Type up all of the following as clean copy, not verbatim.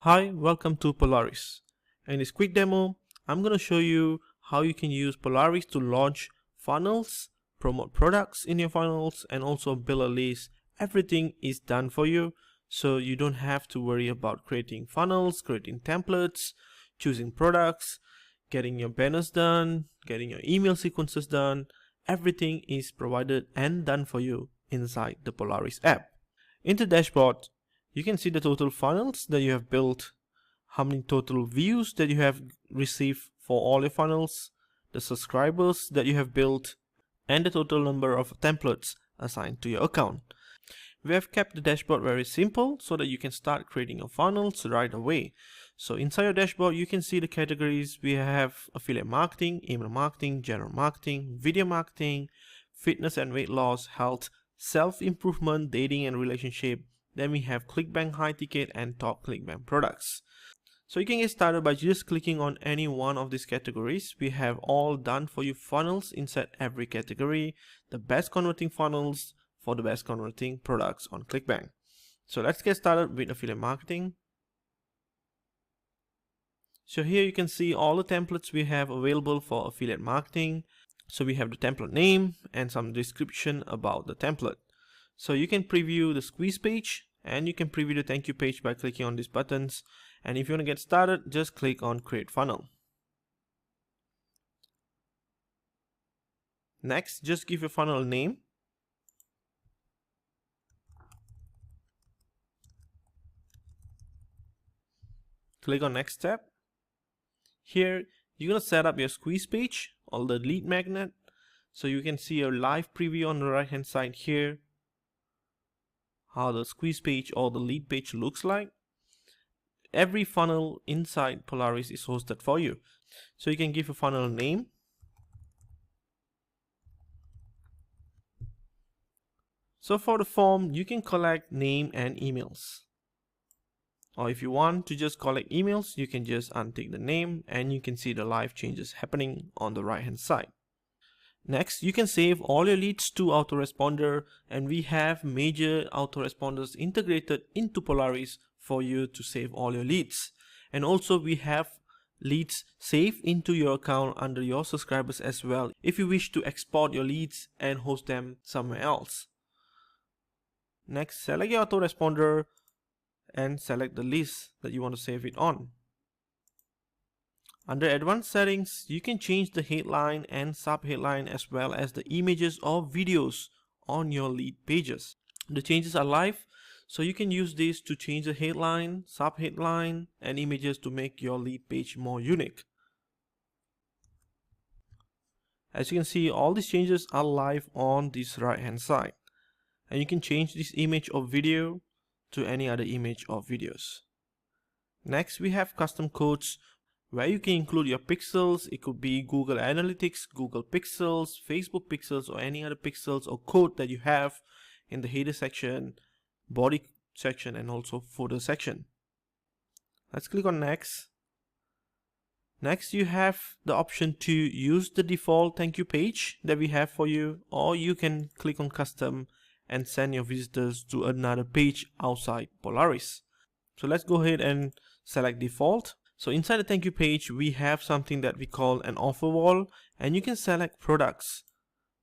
Hi, welcome to Polaris. In this quick demo, I'm going to show you how you can use Polaris to launch funnels, promote products in your funnels, and also build a list. Everything is done for you, so you don't have to worry about creating funnels, creating templates, choosing products, getting your banners done, getting your email sequences done. Everything is provided and done for you inside the Polaris app. In the dashboard, you can see the total funnels that you have built, how many total views that you have received for all your funnels, the subscribers that you have built, and the total number of templates assigned to your account. We have kept the dashboard very simple so that you can start creating your funnels right away. So inside your dashboard, you can see the categories. We have affiliate marketing, email marketing, general marketing, video marketing, fitness and weight loss, health, self-improvement, dating and relationship. Then we have ClickBank high ticket and top ClickBank products. So you can get started by just clicking on any one of these categories. We have all done for you funnels inside every category, the best converting funnels for the best converting products on ClickBank. So let's get started with affiliate marketing. So here you can see all the templates we have available for affiliate marketing. So we have the template name and some description about the template. So you can preview the squeeze page and you can preview the thank you page by clicking on these buttons. And if you want to get started, just click on create funnel. Next, just give your funnel a name. Click on next step. Here, you're going to set up your squeeze page or the lead magnet. So you can see a live preview on the right hand side here, how the squeeze page or the lead page looks like. Every funnel inside Polaris is hosted for you. So you can give a funnel a name. So for the form, you can collect name and emails. Or if you want to just collect emails, you can just untick the name and you can see the live changes happening on the right hand side. Next, you can save all your leads to autoresponder, and we have major autoresponders integrated into Polaris for you to save all your leads. And also we have leads saved into your account under your subscribers as well if you wish to export your leads and host them somewhere else. Next, select your autoresponder and select the list that you want to save it on. Under advanced settings, you can change the headline and sub-headline as well as the images or videos on your lead pages. The changes are live, so you can use this to change the headline, sub-headline and images to make your lead page more unique. As you can see, all these changes are live on this right hand side. And you can change this image or video to any other image or videos. Next, we have custom codes where you can include your pixels. It could be Google Analytics, Google Pixels, Facebook Pixels, or any other pixels or code that you have in the header section, body section, and also footer section. Let's click on next. Next, you have the option to use the default thank you page that we have for you, or you can click on custom and send your visitors to another page outside Polaris. So let's go ahead and select default. So inside the thank you page, we have something that we call an offer wall, and you can select products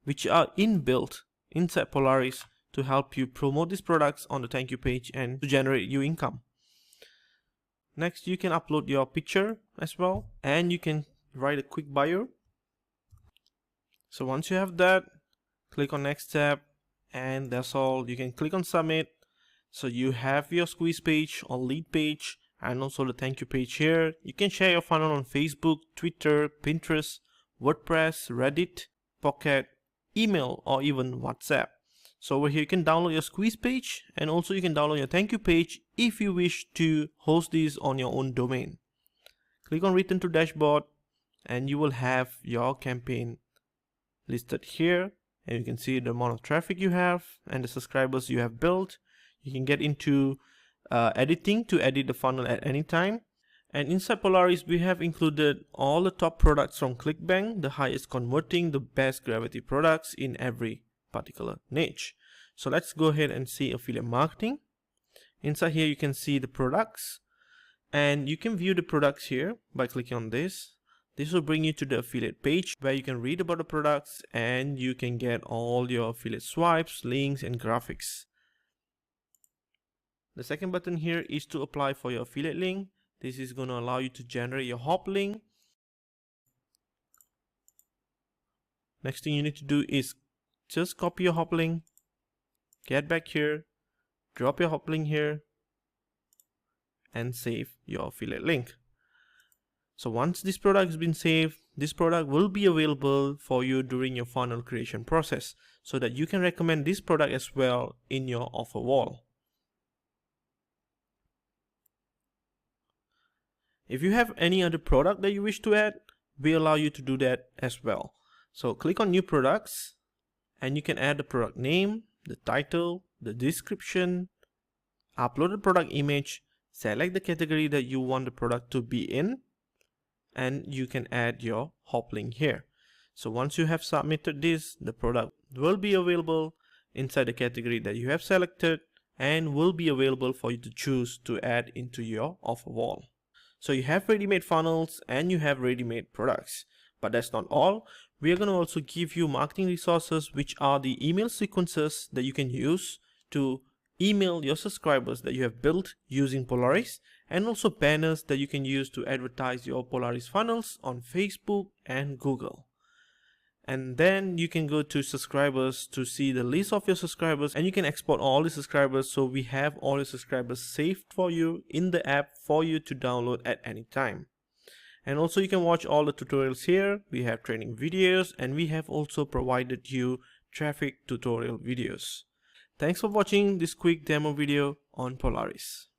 which are inbuilt inside Polaris to help you promote these products on the thank you page and to generate you income. Next, you can upload your picture as well, and you can write a quick bio. So once you have that, click on next step, and that's all. You can click on submit. So you have your squeeze page or lead page and also the thank you page here. You can share your funnel on Facebook, Twitter, Pinterest, WordPress, Reddit, Pocket, email, or even WhatsApp. So over here you can download your squeeze page, and also you can download your thank you page if you wish to host these on your own domain. Click on return to dashboard and you will have your campaign listed here, and you can see the amount of traffic you have and the subscribers you have built. You can get into editing to edit the funnel at any time. And inside Polaris, we have included all the top products from ClickBank, the highest converting, the best gravity products in every particular niche. So let's go ahead and see affiliate marketing. Inside here, you can see the products And you can view the products here by clicking on this. This will bring you to the affiliate page where you can read about the products and you can get all your affiliate swipes, links and graphics. The second button here is to apply for your affiliate link. This is going to allow you to generate your hop link. Next thing you need to do is just copy your hop link, get back here, drop your hop link here and save your affiliate link. So once this product has been saved, this product will be available for you during your funnel creation process so that you can recommend this product as well in your offer wall. If you have any other product that you wish to add, we allow you to do that as well. So click on new products and you can add the product name, the title, the description, upload the product image, select the category that you want the product to be in, and you can add your hop link here. So once you have submitted this, the product will be available inside the category that you have selected and will be available for you to choose to add into your offer wall. So you have ready-made funnels and you have ready-made products. But that's not all. We are going to also give you marketing resources, which are the email sequences that you can use to email your subscribers that you have built using Polaris, and also banners that you can use to advertise your Polaris funnels on Facebook and Google. And then you can go to subscribers to see the list of your subscribers, and you can export all the subscribers, so we have all your subscribers saved for you in the app for you to download at any time. And also you can watch all the tutorials here. We have training videos and we have also provided you traffic tutorial videos. Thanks for watching this quick demo video on Polaris.